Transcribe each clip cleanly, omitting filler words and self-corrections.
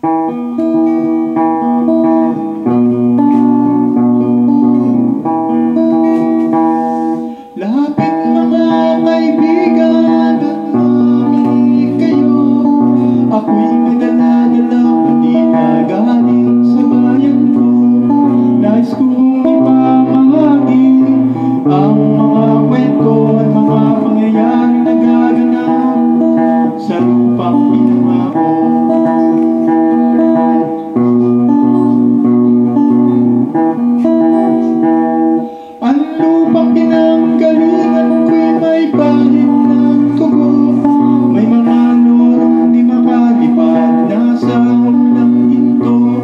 Lapit mga kaibigan at makinig kayo. Ako'y may dala-dalang balita galing sa bayan ko. Nais kong ipamahagi ang mga kwento at mga pangyayaring nagaganap sa lupang pinangako. Ang lupang pinanggalingan ko'y may bahid ng tugo. May mga lorong di makalipad nasa ulang ginto.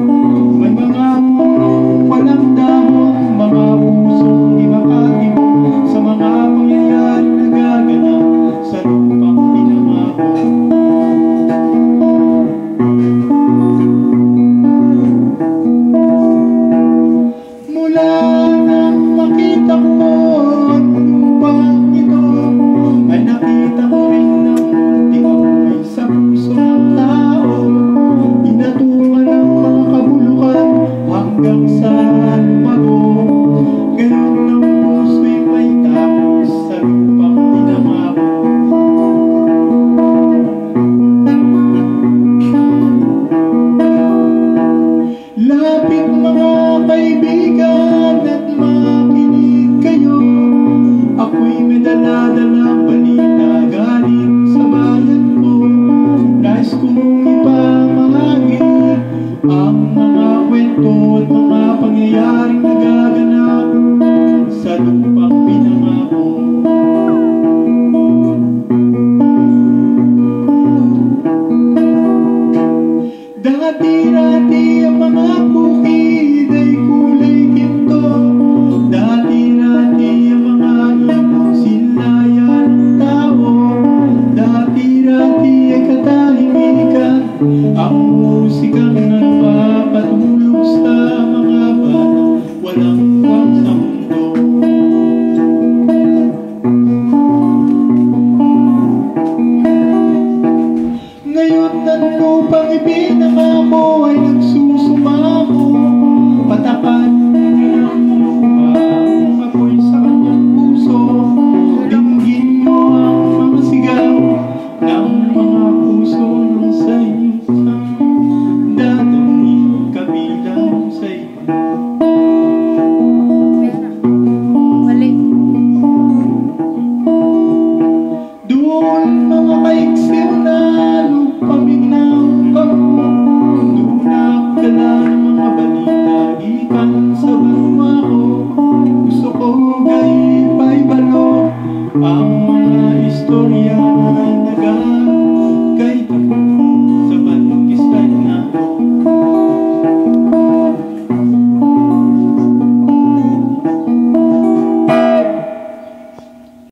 May mga punong walang dahon, mga pusong di makatibok sa mga pangyayaring nagaganap sa lupang pinangako. Mula nang makita ko ang lupang ito, ay nakita ko rin ng munting apoy sa puso ng tao. Inatungan ng mga kabulukan hanggang sa lumago. Ganun ang puso'y may tapos sa lupang pinangako. Lapit mga kaibigan at makinig kayo. Ako'y may dala-dalang balita galing sa bayan ko. Nais kong ipamahagi ang mga kwento at mga pangyayaring nagaganap sa lupang pinangako. Dati-dati ang mga bukid ay kulay ginto. Dati-dati ang mga ibon sinlaya ng tao. Dati-dati ay katahimikan ang musikang nagpapatulog sa mga batang walang buwang sa mundo. Ngayon ang lupang ipinangako ay nagsusumamo. Patakan niyo ng lupa ang apoy sa kanyang puso. Dinggin niyo ang mga sigaw ng mga puso ng sa inyong dadaming kabilang sa iba. Doon mga kaiksiw na lupamignaw ako. Doon nakadala ng mga balita gikan sa banwa ko. Gusto ko gay paibalo ang mga istorya na